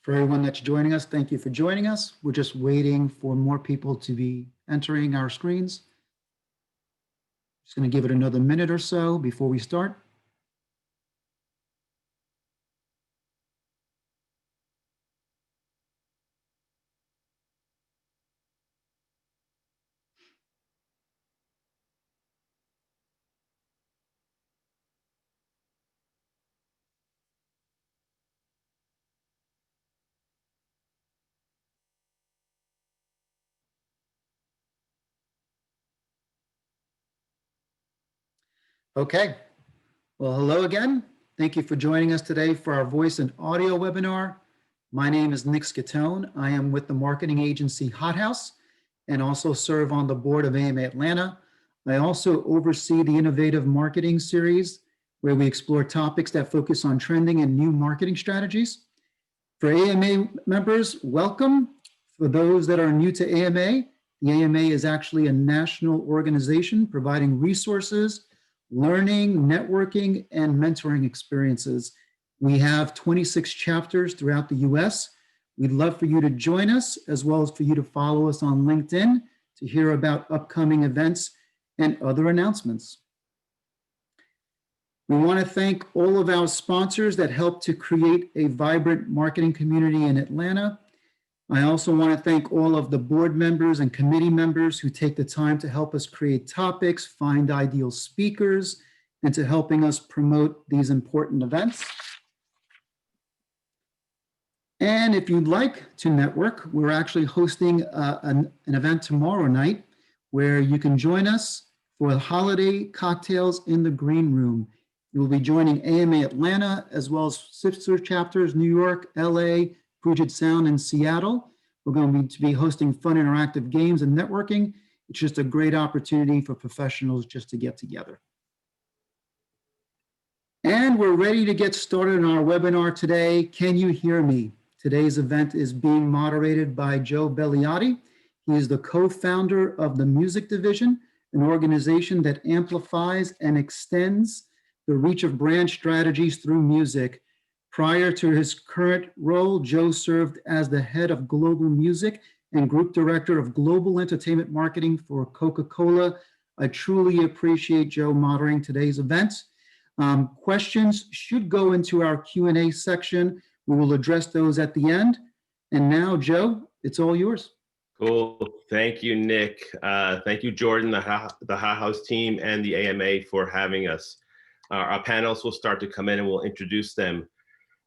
For everyone that's joining us, thank you for joining us. We're just waiting for more people to be entering our screens. Just going to give it another minute or so before we start. Okay. Well, hello again. Thank you for joining us today for our voice and audio webinar. My name is Nick Scatone. I am with the marketing agency Hot House and also serve on the board of AMA Atlanta. I also oversee the Innovative Marketing Series, where we explore topics that focus on trending and new marketing strategies. For AMA members, welcome. For those that are new to AMA, the AMA is actually a national organization providing resources, learning, networking, and mentoring experiences. We have 26 chapters throughout the US. We'd love for you to join us, as well as for you to follow us on LinkedIn to hear about upcoming events and other announcements. We want to thank all of our sponsors that help to create a vibrant marketing community in Atlanta. I also want to thank all of the board members and committee members who take the time to help us create topics, find ideal speakers, and to helping us promote these important events. And if you'd like to network, we're actually hosting an event tomorrow night where you can join us for the holiday cocktails in the green room. You will be joining AMA Atlanta, as well as sister chapters, New York, LA, Puget Sound, and Seattle. We're going to be hosting fun interactive games and networking. It's just a great opportunity for professionals just to get together. And we're ready to get started on our webinar today. Can you hear me? Today's event is being moderated by Joe Belliati. He is the co-founder of the Music Division, an organization that amplifies and extends the reach of brand strategies through music. Prior to his current role, Joe served as the head of global music and group director of global entertainment marketing for Coca-Cola. I truly appreciate Joe moderating today's event. Questions should go into our Q&A section. We will address those at the end. And now, Joe, it's all yours. Cool. Thank you, Nick. Thank you, Jordan, the Hot House team, and the AMA for having us. Our panelists will start to come in and we'll introduce them.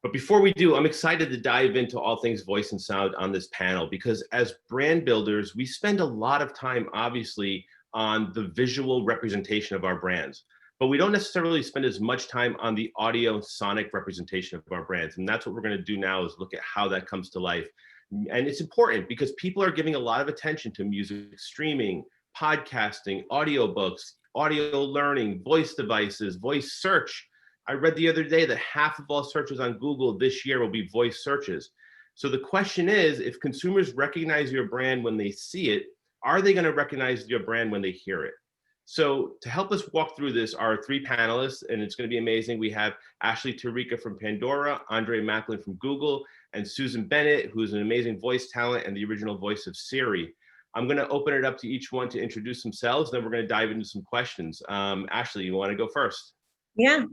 But before we do, I'm excited to dive into all things voice and sound on this panel, because as brand builders, we spend a lot of time, obviously, on the visual representation of our brands. But we don't necessarily spend as much time on the audio and sonic representation of our brands. And that's what we're going to do now, is look at how that comes to life. And it's important because people are giving a lot of attention to music streaming, podcasting, audiobooks, audio learning, voice devices, voice search. I read the other day that half of all searches on Google this year will be voice searches. So the question is, if consumers recognize your brand when they see it, are they going to recognize your brand when they hear it? So to help us walk through this are three panelists, and it's going to be amazing. We have Ashley Tarica from Pandora, Andre Macklin from Google, and Susan Bennett, who's an amazing voice talent and the original voice of Siri. I'm going to open it up to each one to introduce themselves, then we're going to dive into some questions. Ashley, you want to go first? Yeah,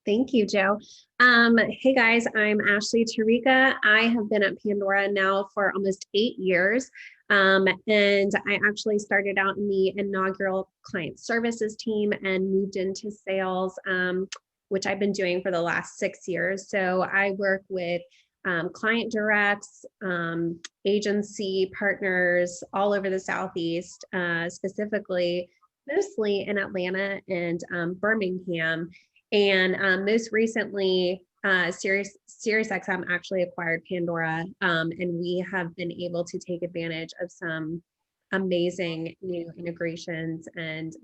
thank you, Joe. Hey guys, I'm Ashley Tarica. I have been at Pandora now for almost 8 years. And I actually started out in the inaugural client services team and moved into sales, which I've been doing for the last 6 years. So I work with client directs, agency partners all over the Southeast, specifically, mostly in Atlanta and Birmingham. And most recently, SiriusXM actually acquired Pandora, and we have been able to take advantage of some amazing new integrations and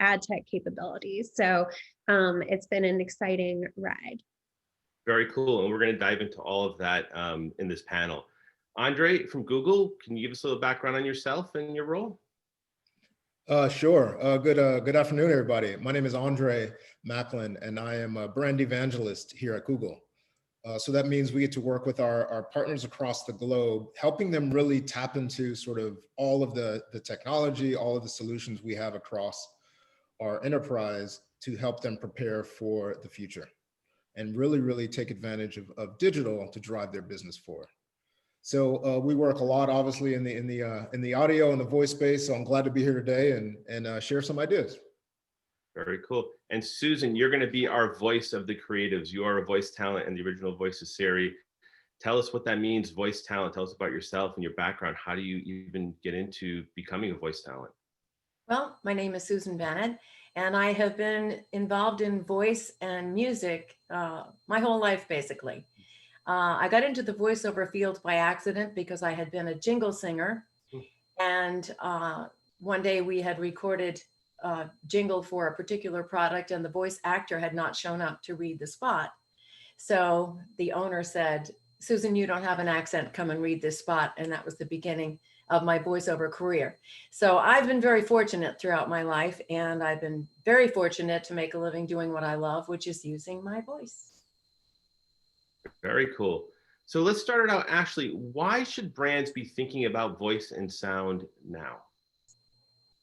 ad tech capabilities. So it's been an exciting ride. Very cool, and we're going to dive into all of that in this panel. Andre from Google, can you give us a little background on yourself and your role? Sure. Good afternoon, everybody. My name is Andre Macklin, and I am a brand evangelist here at Google. So that means we get to work with our partners across the globe, helping them really tap into sort of all of the technology, all of the solutions we have across our enterprise to help them prepare for the future and really take advantage of digital to drive their business forward. So we work a lot, obviously, in the audio and the voice space. So I'm glad to be here today and share some ideas. Very cool. And Susan, you're going to be our voice of the creatives. You are a voice talent in the original Voice of Siri. Tell us what that means, voice talent. Tell us about yourself and your background. How do you even get into becoming a voice talent? Well, my name is Susan Bennett, and I have been involved in voice and music my whole life, basically. I got into the voiceover field by accident because I had been a jingle singer. And one day we had recorded a jingle for a particular product, and the voice actor had not shown up to read the spot. So the owner said, "Susan, you don't have an accent, come and read this spot." And that was the beginning of my voiceover career. So I've been very fortunate throughout my life, and I've been very fortunate to make a living doing what I love, which is using my voice. Very cool. So let's start it out. Ashley, why should brands be thinking about voice and sound now?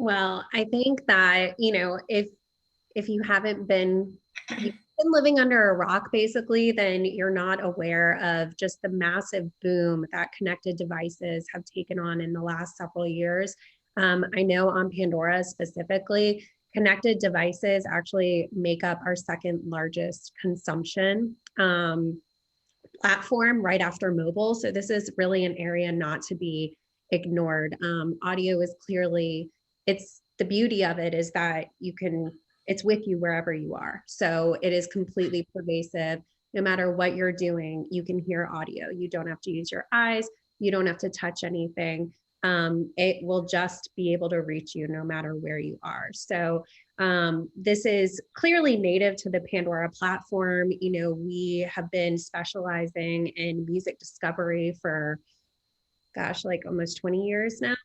Well, I think that, if you haven't been, you've been living under a rock, basically, then you're not aware of just the massive boom that connected devices have taken on in the last several years. I know on Pandora specifically, connected devices actually make up our second largest consumption platform right after mobile. So this is really an area not to be ignored. Audio is clearly, it's the beauty of it is that it's with you wherever you are. So it is completely pervasive. No matter what you're doing, you can hear audio. You don't have to use your eyes. You don't have to touch anything. It will just be able to reach you no matter where you are. So this is clearly native to the Pandora platform. We have been specializing in music discovery for like almost 20 years now.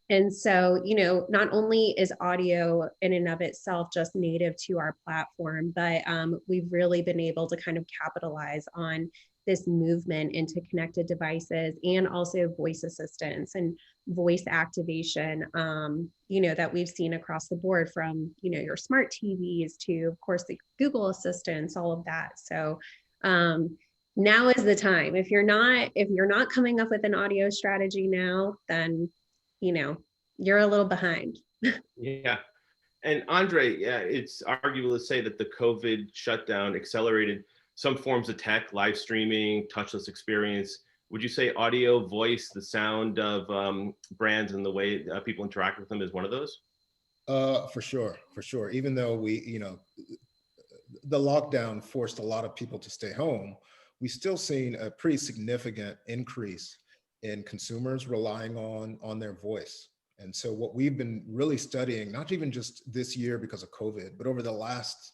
And so, not only is audio in and of itself just native to our platform, but we've really been able to kind of capitalize on this movement into connected devices and also voice assistants and voice activation, that we've seen across the board from, your smart TVs to, of course, the Google Assistants, all of that. So now is the time. If you're not coming up with an audio strategy now, then, you're a little behind. Yeah. And Andre, it's arguable to say that the COVID shutdown accelerated some forms of tech, live streaming, touchless experience. Would you say audio, voice, the sound of brands and the way people interact with them is one of those? For sure. Even though the lockdown forced a lot of people to stay home, we still seen a pretty significant increase in consumers relying on their voice. And so what we've been really studying, not even just this year because of COVID, but over the last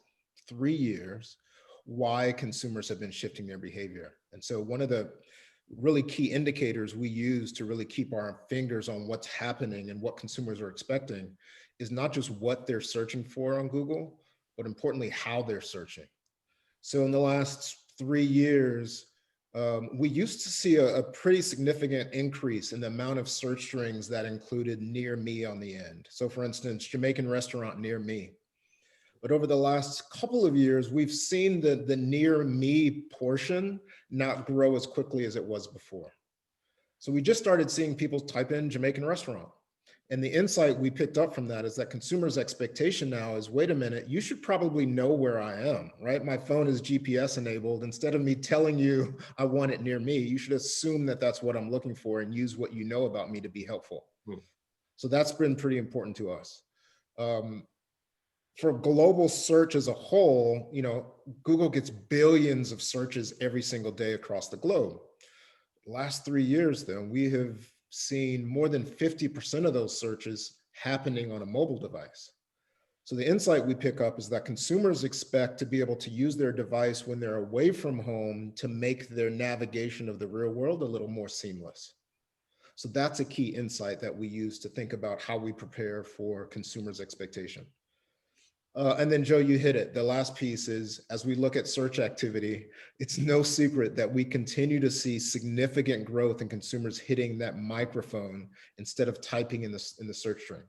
3 years, why consumers have been shifting their behavior. And so one of the really key indicators we use to really keep our fingers on what's happening and what consumers are expecting is not just what they're searching for on Google, but importantly, how they're searching. So in the last 3 years, we used to see a pretty significant increase in the amount of search strings that included "near me" on the end. So for instance, Jamaican restaurant near me. But over the last couple of years, we've seen the "near me" portion not grow as quickly as it was before. So we just started seeing people type in Jamaican restaurant. And the insight we picked up from that is that consumers' expectation now is, wait a minute, you should probably know where I am, right? My phone is GPS enabled. Instead of me telling you I want it near me, you should assume that that's what I'm looking for and use what you know about me to be helpful. So that's been pretty important to us. For global search as a whole, Google gets billions of searches every single day across the globe. Last 3 years, though, we have seen more than 50% of those searches happening on a mobile device. So the insight we pick up is that consumers expect to be able to use their device when they're away from home to make their navigation of the real world a little more seamless. So that's a key insight that we use to think about how we prepare for consumers' expectation. And then Joe, you hit it. The last piece is, as we look at search activity, it's no secret that we continue to see significant growth in consumers hitting that microphone instead of typing in the search string.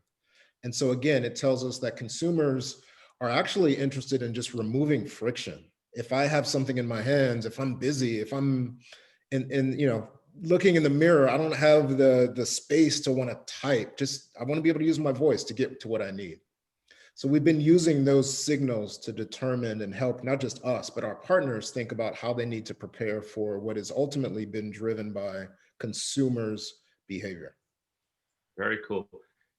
And so again, it tells us that consumers are actually interested in just removing friction. If I have something in my hands, if I'm busy, if I'm looking in the mirror, I don't have the space to want to type. I want to be able to use my voice to get to what I need. So we've been using those signals to determine and help not just us, but our partners think about how they need to prepare for what has ultimately been driven by consumers' behavior. Very cool.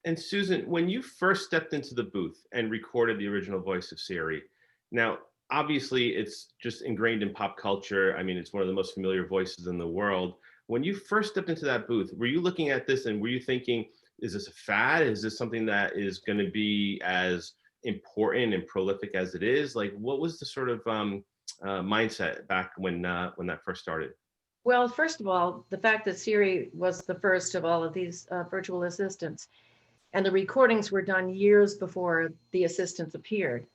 And Susan, when you first stepped into the booth and recorded the original voice of Siri, now, obviously it's just ingrained in pop culture. I mean, it's one of the most familiar voices in the world. When you first stepped into that booth, were you looking at this and were you thinking, is this a fad? Is this something that is going to be as important and prolific as it is? Like, what was the sort of mindset back when that first started? Well, first of all, the fact that Siri was the first of all of these virtual assistants, and the recordings were done years before the assistants appeared.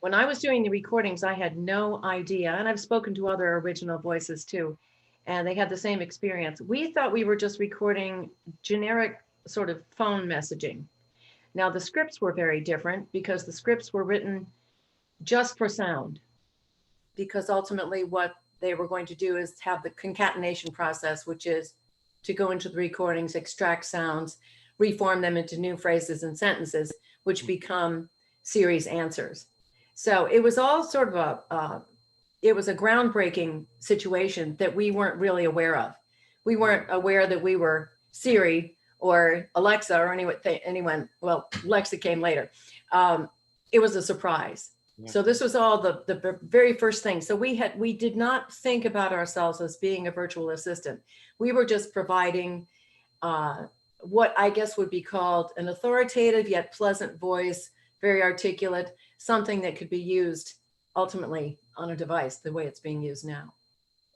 When I was doing the recordings, I had no idea, and I've spoken to other original voices too, and they had the same experience. We thought we were just recording generic sort of phone messaging. Now, the scripts were very different because the scripts were written just for sound, because ultimately what they were going to do is have the concatenation process, which is to go into the recordings, extract sounds, reform them into new phrases and sentences, which become Siri's answers. So it was all sort of it was a groundbreaking situation that we weren't really aware of. We weren't aware that we were Siri or Alexa or anyone. Well, Alexa came later. It was a surprise. Yeah. So this was all the very first thing. So we did not think about ourselves as being a virtual assistant. We were just providing what I guess would be called an authoritative yet pleasant voice, very articulate, something that could be used ultimately on a device the way it's being used now.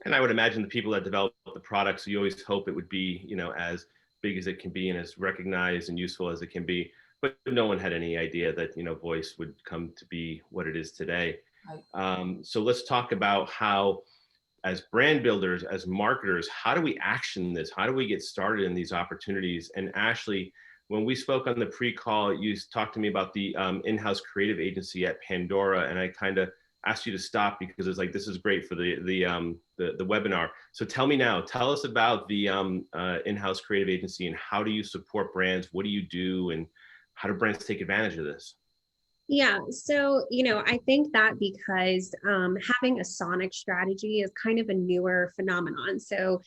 And I would imagine the people that develop the products, you always hope it would be, as big as it can be and as recognized and useful as it can be. But no one had any idea that, voice would come to be what it is today. Right. So let's talk about how, as brand builders, as marketers, how do we action this? How do we get started in these opportunities? And Ashley, when we spoke on the pre-call, you talked to me about the in-house creative agency at Pandora, and I kind of asked you to stop because it's like, this is great for the webinar. So tell us about the in-house creative agency and how do you support brands? What do you do, and how do brands take advantage of this? Yeah, so, I think that because having a sonic strategy is kind of a newer phenomenon. So,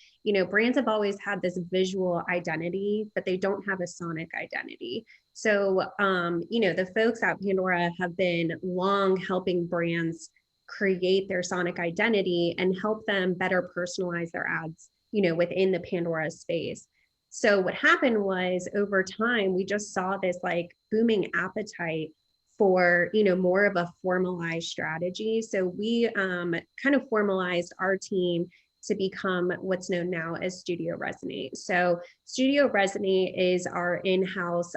brands have always had this visual identity, but they don't have a sonic identity. So, the folks at Pandora have been long helping brands create their sonic identity and help them better personalize their ads, within the Pandora space. So what happened was over time, we just saw this like booming appetite for, more of a formalized strategy. So we kind of formalized our team to become what's known now as Studio Resonate. So Studio Resonate is our in-house,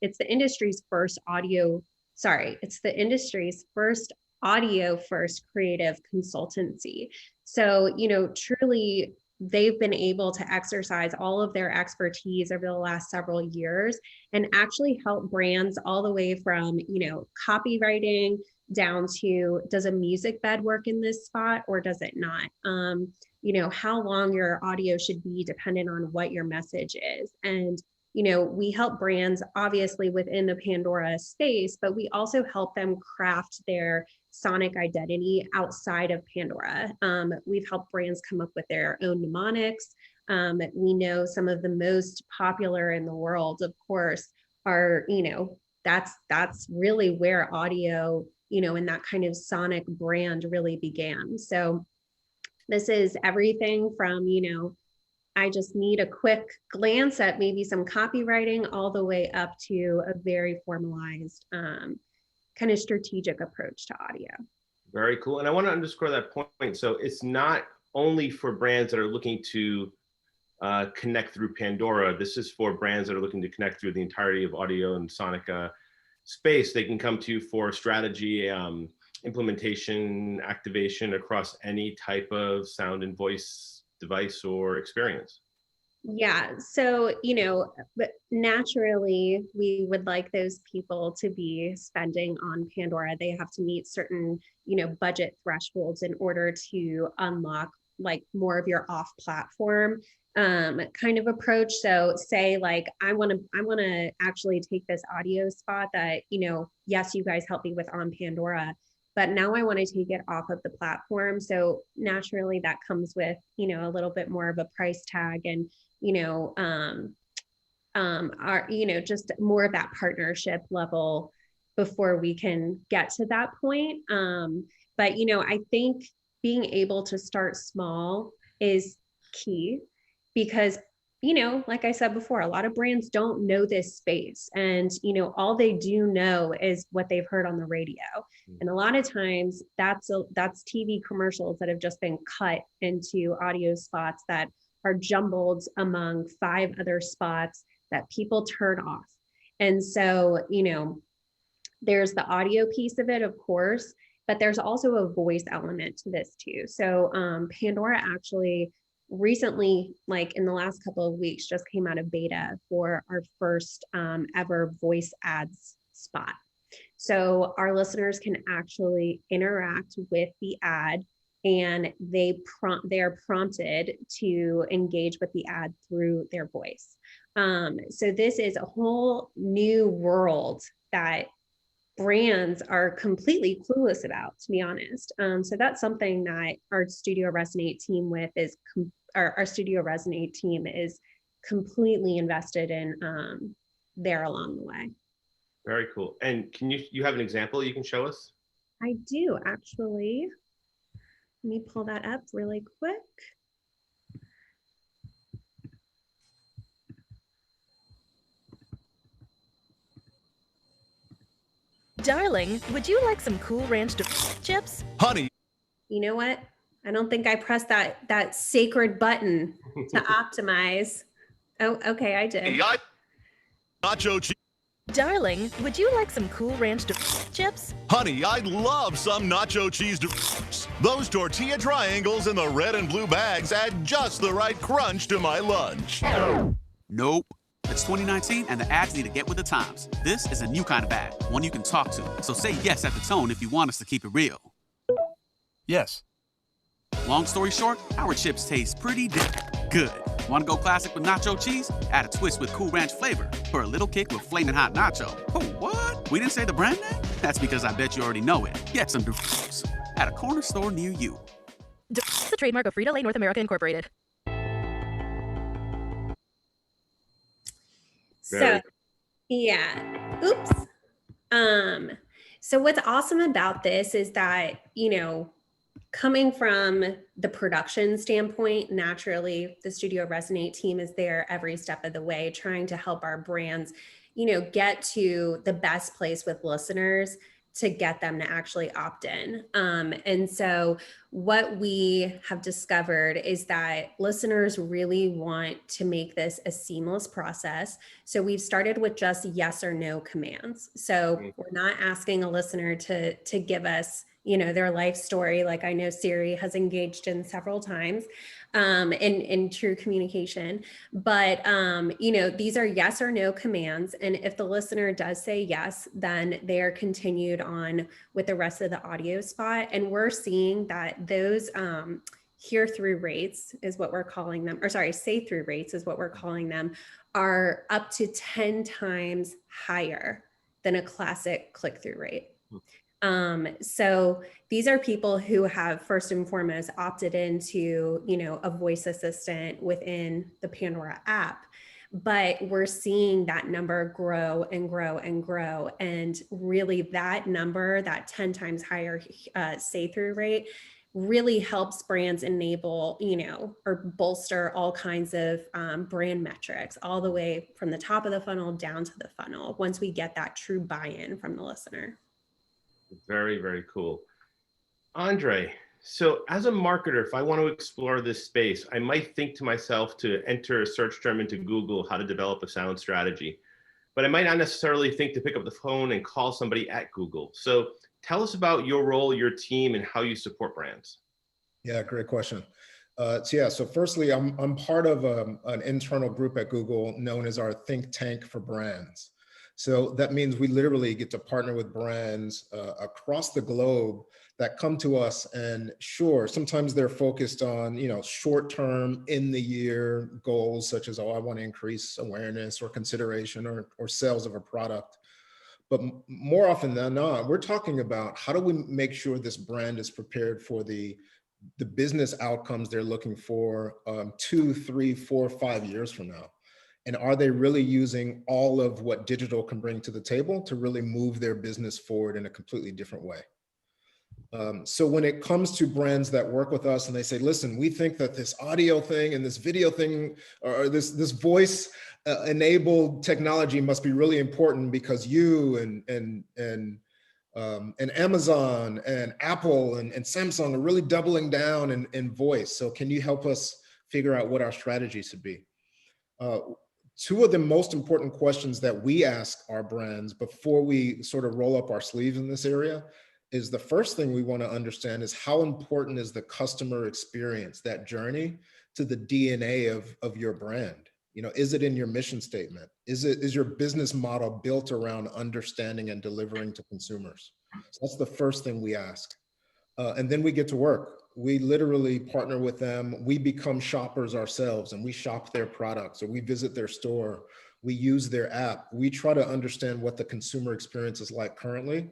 it's the industry's first audio first creative consultancy. So, truly they've been able to exercise all of their expertise over the last several years and actually help brands all the way from, copywriting down to, does a music bed work in this spot or does it not? How long your audio should be dependent on what your message is. And, we help brands obviously within the Pandora space, but we also help them craft their sonic identity outside of Pandora. We've helped brands come up with their own mnemonics. We know some of the most popular in the world, of course, are, that's really where audio, and that kind of sonic brand really began. So this is everything from, I just need a quick glance at maybe some copywriting all the way up to a very formalized kind of strategic approach to audio. Very cool. And I want to underscore that point. So it's not only for brands that are looking to connect through Pandora. This is for brands that are looking to connect through the entirety of audio and sonic space, they can come to you for strategy, implementation, activation across any type of sound and voice device or experience. Yeah, so, but naturally, we would like those people to be spending on Pandora. They have to meet certain, budget thresholds in order to unlock like more of your off-platform kind of approach. So say like, I want to actually take this audio spot that, yes, you guys help me with on Pandora, but now I want to take it off of the platform. So naturally that comes with, a little bit more of a price tag and, just more of that partnership level before we can get to that point. But, I think being able to start small is key because, like I said before, a lot of brands don't know this space and, all they do know is what they've heard on the radio. And a lot of times that's TV commercials that have just been cut into audio spots that are jumbled among 5 other spots that people turn off. And so, there's the audio piece of it, of course, but there's also a voice element to this too. So Pandora actually recently, like in the last couple of weeks, just came out of beta for our first ever voice ads spot. So our listeners can actually interact with the ad and they're prompted to engage with the ad through their voice. So this is a whole new world that brands are completely clueless about, to be honest. So that's something that our Studio Resonate team our Studio Resonate team is completely invested in there along the way. Very cool. And you have an example you can show us? I do actually. Let me pull that up really quick. Darling, would you like some Cool Ranch chips? Honey. You know what? I don't think I pressed that sacred button to optimize. Oh, okay, I did. Nacho cheese. Darling, would you like some Cool Ranch chips? Honey, I'd love some nacho cheese. Those tortilla triangles in the red and blue bags add just the right crunch to my lunch. Nope. It's 2019 and the ads need to get with the times. This is a new kind of ad, one you can talk to. So say yes at the tone if you want us to keep it real. Yes. Long story short, our chips taste pretty good. Want to go classic with nacho cheese? Add a twist with Cool Ranch flavor for a little kick with flaming hot nacho. Oh, what? We didn't say the brand name? That's because I bet you already know it. Get some at a corner store near you. It's a trademark of Frito-Lay North America Incorporated. So, yeah. Oops. So what's awesome about this is that, coming from the production standpoint, naturally, the Studio Resonate team is there every step of the way, trying to help our brands, get to the best place with listeners to get them to actually opt in. And so what we have discovered is that listeners really want to make this a seamless process. So we've started with just yes or no commands. So we're not asking a listener to give us their life story, like I know Siri has engaged in several times in true communication. But, these are yes or no commands. And if the listener does say yes, then they are continued on with the rest of the audio spot. And we're seeing that those hear through rates is what we're calling them, or sorry, say through rates is what we're calling them, are up to 10 times higher than a classic click through rate. So these are people who have first and foremost opted into, a voice assistant within the Pandora app, but we're seeing that number grow and grow and grow. And really that number, that 10 times higher say through rate really helps brands enable, or bolster all kinds of brand metrics all the way from the top of the funnel down to the funnel once we get that true buy-in from the listener. Very, very cool. Andre, so as a marketer, if I want to explore this space, I might think to myself to enter a search term into Google, how to develop a sound strategy. but I might not necessarily think to pick up the phone and call somebody at Google. So tell us about your role, your team, and how you support brands. Yeah, great question. So firstly, I'm part of an internal group at Google known as our think tank for brands. So that means we literally get to partner with brands across the globe that come to us, and sure, sometimes they're focused on, short-term in the year goals, such as, oh, I want to increase awareness or consideration or sales of a product. But more often than not, we're talking about how do we make sure this brand is prepared for the business outcomes they're looking for 2, 3, 4, 5 years from now. And are they really using all of what digital can bring to the table to really move their business forward in a completely different way? So when it comes to brands that work with us and they say, listen, we think that this audio thing and this video thing or this voice enabled technology must be really important because you and Amazon and Apple and Samsung are really doubling down in voice. So can you help us figure out what our strategy should be? Two of the most important questions that we ask our brands before we sort of roll up our sleeves in this area is the first thing we want to understand is how important is the customer experience, that journey, to the DNA of your brand? Is it in your mission statement? Is your business model built around understanding and delivering to consumers? So that's the first thing we ask. And then we get to work. We literally partner with them. We become shoppers ourselves and we shop their products or we visit their store. We use their app. We try to understand what the consumer experience is like currently.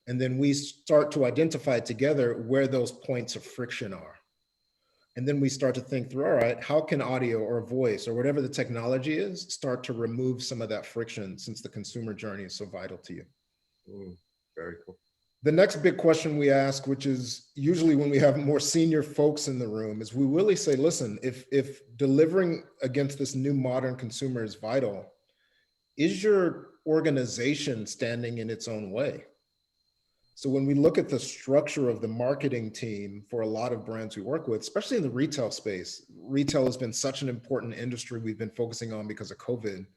And then we start to identify together where those points of friction are. And then we start to think through, all right, how can audio or voice or whatever the technology is start to remove some of that friction since the consumer journey is so vital to you? Very cool. The next big question we ask, which is usually when we have more senior folks in the room, is we really say, listen, if delivering against this new modern consumer is vital, is your organization standing in its own way? So when we look at the structure of the marketing team for a lot of brands we work with, especially in the retail space, retail has been such an important industry we've been focusing on because of COVID.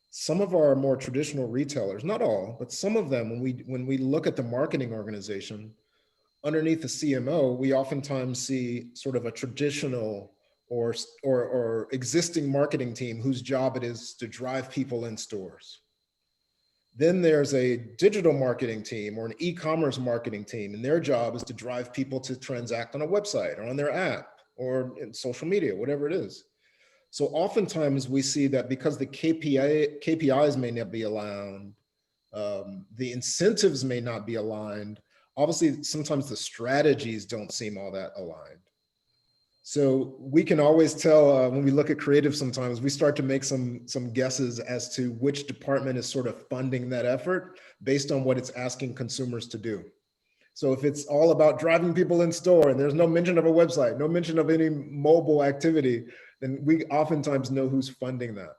Some of our more traditional retailers, not all, but some of them, when we look at the marketing organization, underneath the CMO, we oftentimes see sort of a traditional or existing marketing team whose job it is to drive people in stores. Then there's a digital marketing team or an e-commerce marketing team, and their job is to drive people to transact on a website or on their app or in social media, whatever it is. So oftentimes we see that because the KPIs may not be aligned, the incentives may not be aligned, obviously sometimes the strategies don't seem all that aligned. So we can always tell when we look at creative, sometimes we start to make some guesses as to which department is sort of funding that effort based on what it's asking consumers to do. So if it's all about driving people in store and there's no mention of a website, no mention of any mobile activity, then we oftentimes know who's funding that.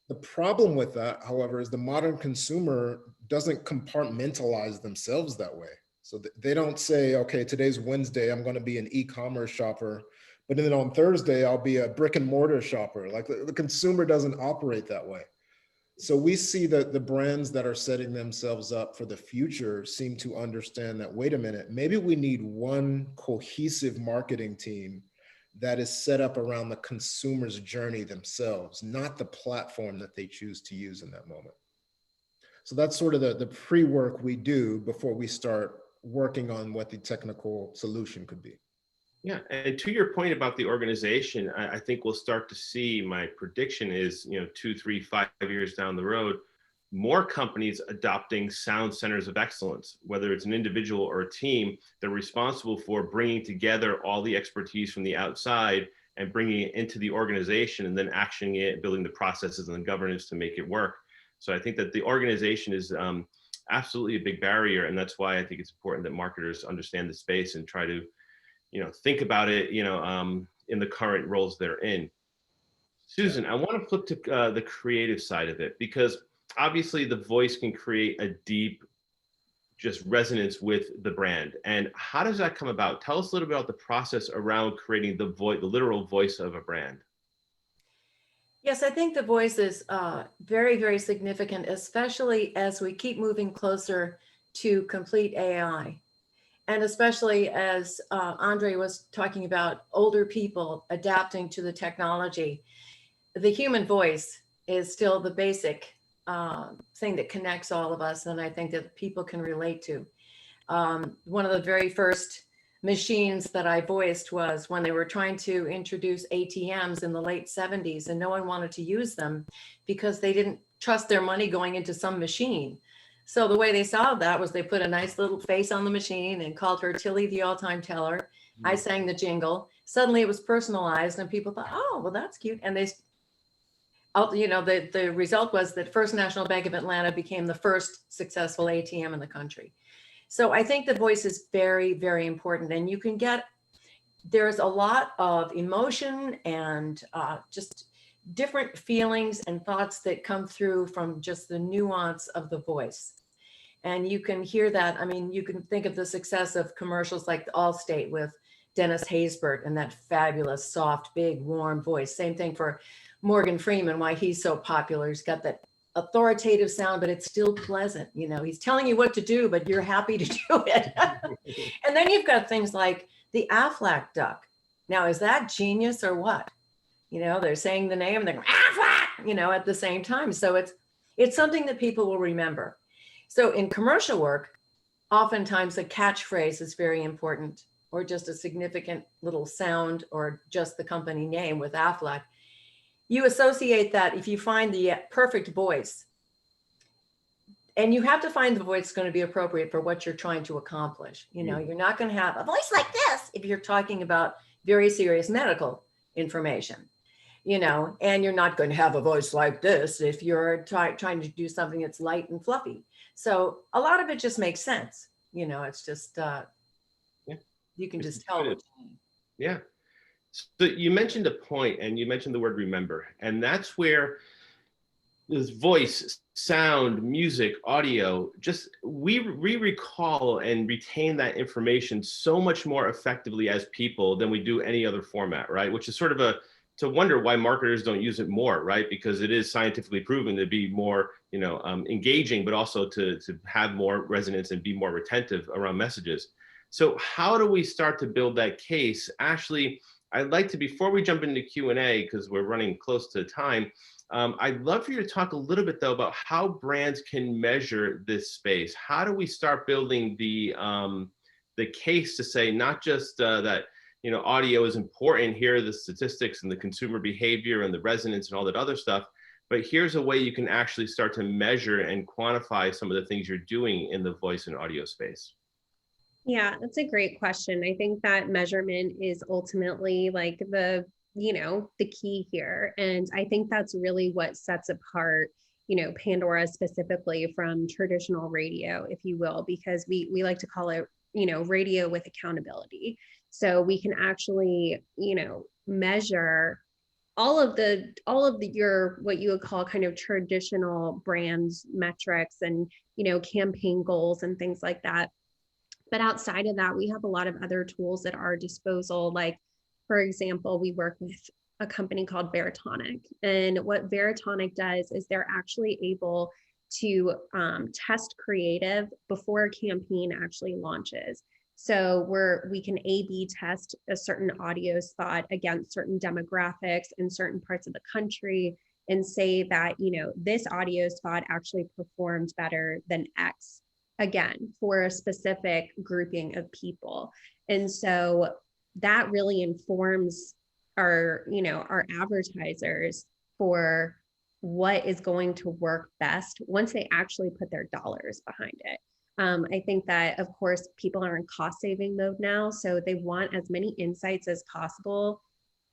The problem with that, however, is the modern consumer doesn't compartmentalize themselves that way. So they don't say, okay, today's Wednesday, I'm going to be an e-commerce shopper, but then on Thursday, I'll be a brick and mortar shopper. Like the consumer doesn't operate that way. So we see that the brands that are setting themselves up for the future seem to understand that, wait a minute, maybe we need one cohesive marketing team that is set up around the consumer's journey themselves, not the platform that they choose to use in that moment. So that's sort of the pre-work we do before we start working on what the technical solution could be. Yeah, and to your point about the organization, I think we'll start to see, my prediction is, 2, 3, 5 years down the road, more companies adopting sound centers of excellence, whether it's an individual or a team, they're responsible for bringing together all the expertise from the outside and bringing it into the organization and then actioning it, building the processes and the governance to make it work. So I think that the organization is absolutely a big barrier. And that's why I think it's important that marketers understand the space and try to, think about it, in the current roles they're in. Susan, I want to flip to the creative side of it, because obviously the voice can create a deep just resonance with the brand. And how does that come about? Tell us a little bit about the process around creating the literal voice of a brand. Yes, I think the voice is very, very significant, especially as we keep moving closer to complete AI. And especially as Andre was talking about older people adapting to the technology, the human voice is still the basic thing that connects all of us. And I think that people can relate to. One of the very first machines that I voiced was when they were trying to introduce ATMs in the late 70s, and no one wanted to use them because they didn't trust their money going into some machine. So the way they solved that was they put a nice little face on the machine and called her Tilly the all-time teller. I sang the jingle. Suddenly it was personalized and people thought, oh, well, that's cute. And they, the result was that First National Bank of Atlanta became the first successful ATM in the country. So I think the voice is very, very important. And you can there's a lot of emotion and just different feelings and thoughts that come through from just the nuance of the voice. And you can hear that. I mean, you can think of the success of commercials like Allstate with Dennis Haysbert and that fabulous, soft, big, warm voice. Same thing for Morgan Freeman, why he's so popular. He's got that authoritative sound, but it's still pleasant. He's telling you what to do, but you're happy to do it. And then you've got things like the Aflac duck. Now, is that genius or what? They're saying the name and they're going, Aflac, at the same time. So it's something that people will remember. So in commercial work, oftentimes a catchphrase is very important, or just a significant little sound, or just the company name. With Aflac, you associate that if you find the perfect voice, and you have to find the voice that's going to be appropriate for what you're trying to accomplish. You're not going to have a voice like this if you're talking about very serious medical information, and you're not going to have a voice like this if you're trying to do something that's light and fluffy. So a lot of it just makes sense. It's just, you can just tell. Yeah. So you mentioned a point, and you mentioned the word remember, and that's where this voice, sound, music, audio, just we recall and retain that information so much more effectively as people than we do any other format, right? Which is sort of to wonder why marketers don't use it more, right? Because it is scientifically proven to be more, engaging, but also to have more resonance and be more retentive around messages. So how do we start to build that case? Ashley, I'd like to, before we jump into Q&A, because we're running close to time, I'd love for you to talk a little bit though about how brands can measure this space. How do we start building the case to say not just that audio is important, here are the statistics and the consumer behavior and the resonance and all that other stuff, but here's a way you can actually start to measure and quantify some of the things you're doing in the voice and audio space? Yeah, that's a great question. I think that measurement is ultimately like the key here. And I think that's really what sets apart, Pandora specifically from traditional radio, if you will, because we like to call it, radio with accountability. So we can actually, measure all of your, what you would call kind of traditional brands metrics and, campaign goals and things like that. But outside of that, we have a lot of other tools at our disposal. Like, for example, we work with a company called Veritonic. And what Veritonic does is they're actually able to test creative before a campaign actually launches. So we can A/B test a certain audio spot against certain demographics in certain parts of the country and say that, this audio spot actually performed better than X, again, for a specific grouping of people. And so that really informs our advertisers for what is going to work best once they actually put their dollars behind it. I think that, of course, people are in cost saving mode now, so they want as many insights as possible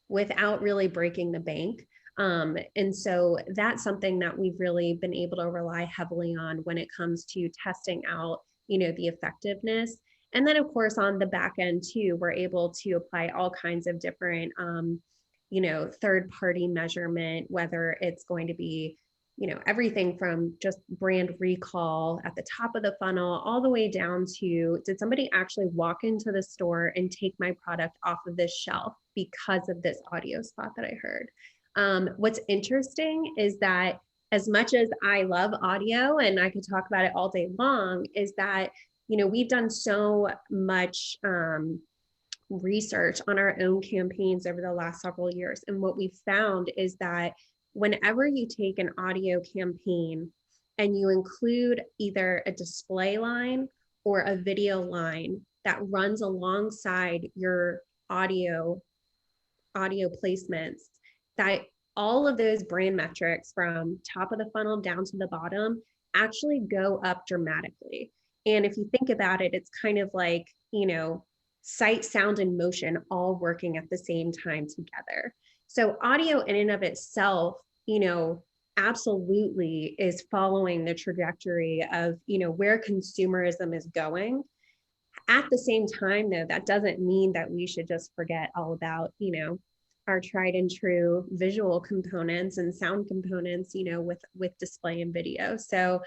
without really breaking the bank. And so that's something that we've really been able to rely heavily on when it comes to testing out, the effectiveness. And then, of course, on the back end too, we're able to apply all kinds of different, third-party measurement, whether it's going to be, everything from just brand recall at the top of the funnel, all the way down to, did somebody actually walk into the store and take my product off of this shelf because of this audio spot that I heard? What's interesting is that as much as I love audio and I could talk about it all day long, is that, we've done so much research on our own campaigns over the last several years. And what we found is that whenever you take an audio campaign and you include either a display line or a video line that runs alongside your audio placements, that all of those brand metrics from top of the funnel down to the bottom actually go up dramatically. And if you think about it, it's kind of like, sight, sound, and motion all working at the same time together. So audio in and of itself, absolutely is following the trajectory of, where consumerism is going. At the same time, though, that doesn't mean that we should just forget all about, our tried and true visual components and sound components, with display and video. So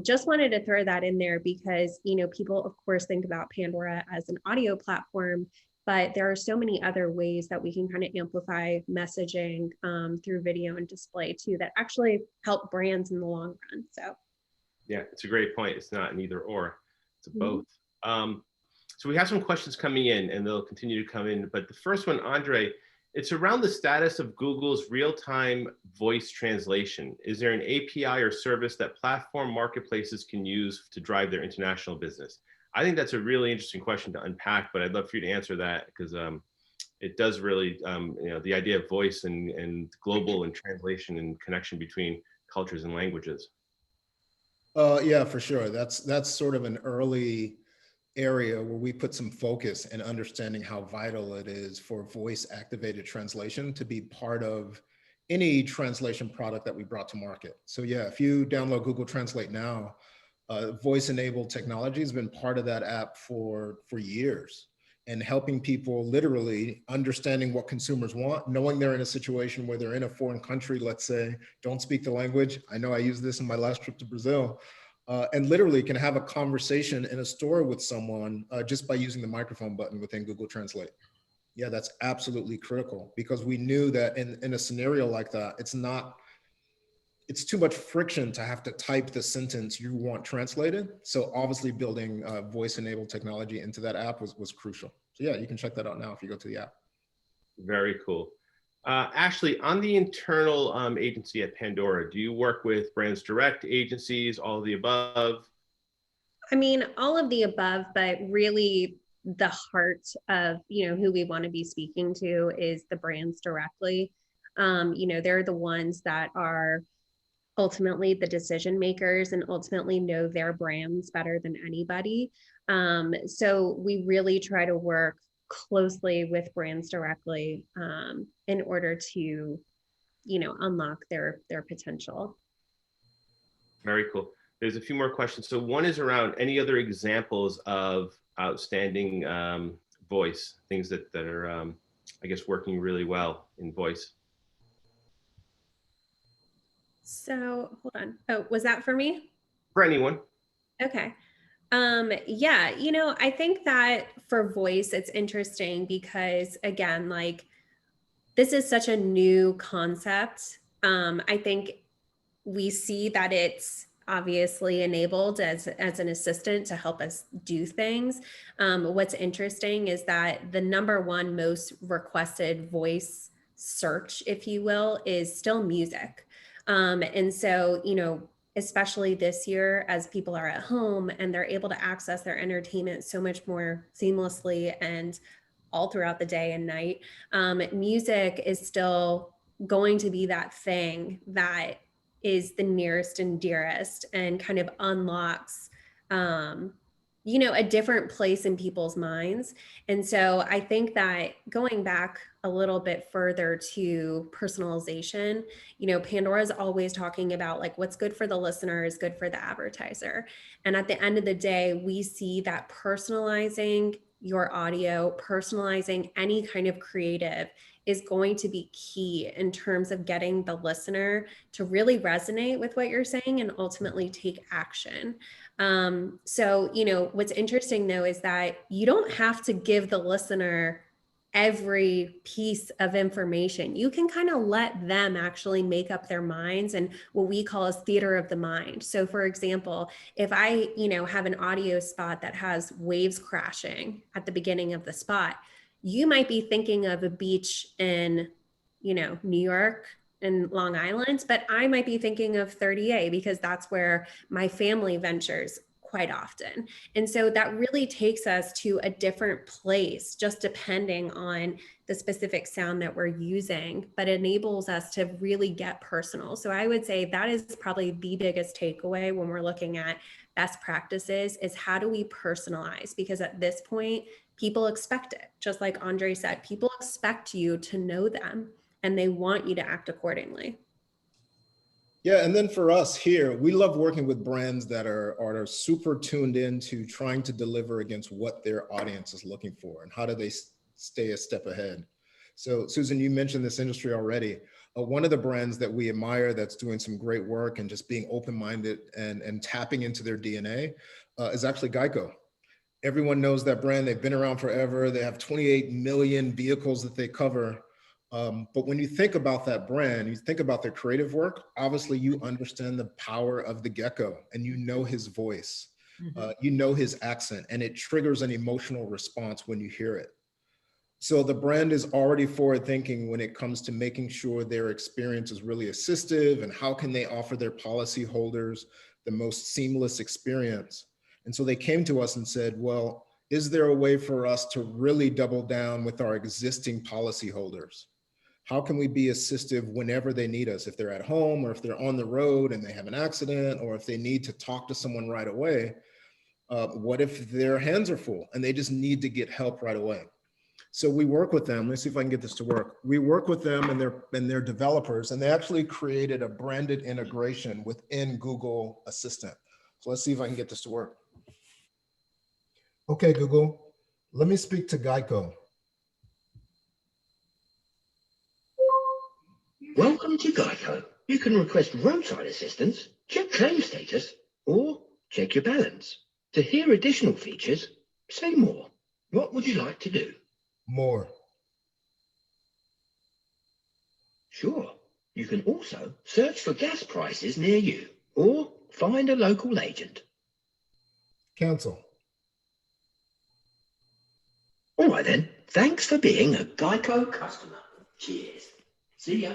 just wanted to throw that in there because, people of course think about Pandora as an audio platform, but there are so many other ways that we can kind of amplify messaging through video and display too, that actually help brands in the long run. So yeah, it's a great point. It's not an either or, it's a both. So we have some questions coming in and they'll continue to come in, but the first one, Andre, it's around the status of Google's real-time voice translation. Is there an API or service that platform marketplaces can use to drive their international business? I think that's a really interesting question to unpack, but I'd love for you to answer that because it does really, the idea of voice and global and translation and connection between cultures and languages. Yeah, for sure. That's sort of an early area where we put some focus in understanding how vital it is for voice activated translation to be part of any translation product that we brought to market. So yeah, if you download Google Translate now, voice enabled technology has been part of that app for years, and helping people literally understanding what consumers want, knowing they're in a situation where they're in a foreign country, let's say, don't speak the language. I know I used this in my last trip to Brazil. And literally can have a conversation in a store with someone just by using the microphone button within Google Translate. Yeah, that's absolutely critical because we knew that in a scenario like that, it's too much friction to have to type the sentence you want translated. So obviously building voice enabled technology into that app was crucial. So yeah, you can check that out now if you go to the app. Very cool. Ashley, on the internal agency at Pandora, do you work with brands direct, agencies, all of the above? I mean, all of the above, but really the heart of, who we want to be speaking to is the brands directly. They're the ones that are ultimately the decision makers and ultimately know their brands better than anybody. So we really try to work closely with brands directly in order to, unlock their potential. Very cool. There's a few more questions. So one is around any other examples of outstanding voice, things that are, I guess, working really well in voice. So hold on. Oh, was that for me? For anyone. Okay. Yeah, I think that for voice, it's interesting because again, like this is such a new concept. I think we see that it's obviously enabled as an assistant to help us do things. What's interesting is that the #1 most requested voice search, if you will, is still music. And so, especially this year as people are at home and they're able to access their entertainment so much more seamlessly and all throughout the day and night, music is still going to be that thing that is the nearest and dearest and kind of unlocks a different place in people's minds. And so I think that going back a little bit further to personalization, Pandora is always talking about like what's good for the listener is good for the advertiser. And at the end of the day, we see that personalizing your audio, personalizing any kind of creative is going to be key in terms of getting the listener to really resonate with what you're saying and ultimately take action. So, what's interesting though is that you don't have to give the listener every piece of information. You can kind of let them actually make up their minds, and what we call is theater of the mind. So for example, if I, have an audio spot that has waves crashing at the beginning of the spot, you might be thinking of a beach in, New York and Long Island, but I might be thinking of 30A because that's where my family ventures quite often. And so that really takes us to a different place, just depending on the specific sound that we're using, but enables us to really get personal. So I would say that is probably the biggest takeaway when we're looking at best practices, is how do we personalize? Because at this point, people expect it. Just like Andre said, people expect you to know them and they want you to act accordingly. Yeah, and then for us here, we love working with brands that are super tuned into trying to deliver against what their audience is looking for and how do they stay a step ahead. So Susan, you mentioned this industry already. One of the brands that we admire that's doing some great work and just being open-minded and tapping into their DNA is actually Geico. Everyone knows that brand. They've been around forever. They have 28 million vehicles that they cover. But when you think about that brand, you think about their creative work, obviously you understand the power of the gecko and you know his voice, you know his accent, and it triggers an emotional response when you hear it. So the brand is already forward thinking when it comes to making sure their experience is really assistive and how can they offer their policyholders the most seamless experience. And so they came to us and said, well, is there a way for us to really double down with our existing policyholders? How can we be assistive whenever they need us? If they're at home or if they're on the road and they have an accident, or if they need to talk to someone right away, what if their hands are full and they just need to get help right away? So we work with them. Let's see if I can get this to work. We work with them and their developers, and they actually created a branded integration within Google Assistant. So let's see if I can get this to work. Okay, Google, let me speak to Geico. Welcome to Geico. You can request roadside assistance, check claim status, or check your balance. To hear additional features, say more. What would you like to do? More. Sure. You can also search for gas prices near you, or find a local agent. Cancel. All right then. Thanks for being a Geico customer. Cheers. See ya.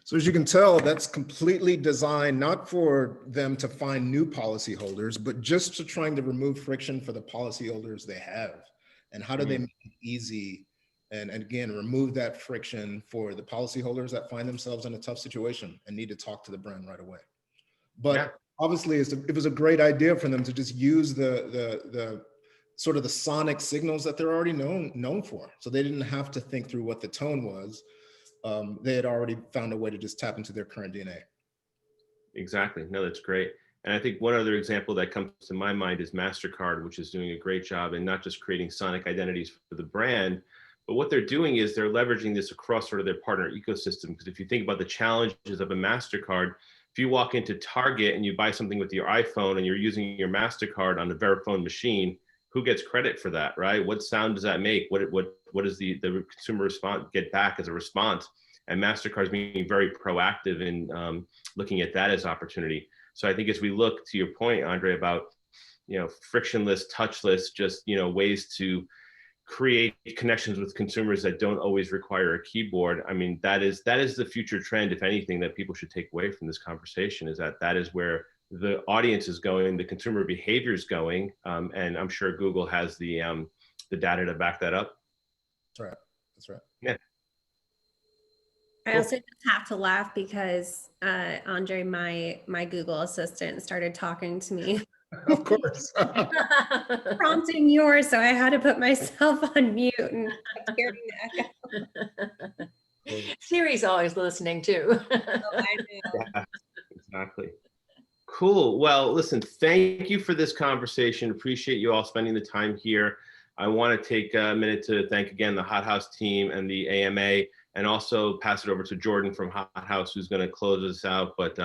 So as you can tell, that's completely designed not for them to find new policyholders, but just to trying to remove friction for the policyholders they have. And how do they make it easy and again, remove that friction for the policyholders that find themselves in a tough situation and need to talk to the brand right away. But obviously it was a great idea for them to just use the sort of the sonic signals that they're already known for. So they didn't have to think through what the tone was. They had already found a way to just tap into their current DNA. Exactly. No, that's great. And I think one other example that comes to my mind is MasterCard, which is doing a great job in not just creating sonic identities for the brand, but what they're doing is they're leveraging this across sort of their partner ecosystem. Because if you think about the challenges of a MasterCard, if you walk into Target and you buy something with your iPhone and you're using your MasterCard on a Verifone machine, who gets credit for that, right? What sound does that make? What does the consumer response get back as a response? And MasterCard is being very proactive in looking at that as opportunity. So I think as we look to your point, Andre, about frictionless, touchless, just ways to create connections with consumers that don't always require a keyboard. I mean, that is the future trend, if anything, that people should take away from this conversation, is that is where the audience is going, the consumer behavior is going, and I'm sure Google has the data to back that up. That's right. That's right. Yeah. I also just have to laugh because Andre, my Google Assistant, started talking to me. Of course. Prompting yours, so I had to put myself on mute and hearing the echo. Siri's always listening too. Oh, I know. Yeah, exactly. Cool. Well, listen, thank you for this conversation. Appreciate you all spending the time here. I want to take a minute to thank again the Hot House team and the AMA, and also pass it over to Jordan from Hot House, who's going to close us out. But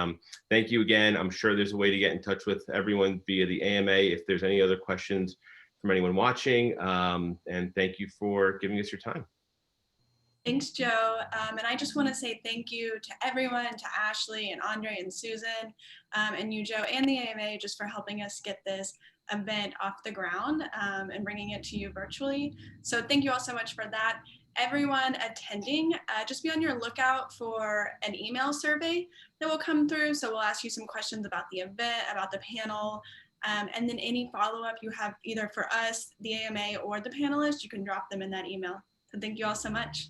thank you again. I'm sure there's a way to get in touch with everyone via the AMA if there's any other questions from anyone watching. And thank you for giving us your time. Thanks, Joe. And I just want to say thank you to everyone, to Ashley and Andre and Susan, and you, Joe, and the AMA just for helping us get this event off the ground and bringing it to you virtually. So thank you all so much for that. Everyone attending, just be on your lookout for an email survey that will come through. So we'll ask you some questions about the event, about the panel, and then any follow-up you have either for us, the AMA, or the panelists, you can drop them in that email. So thank you all so much.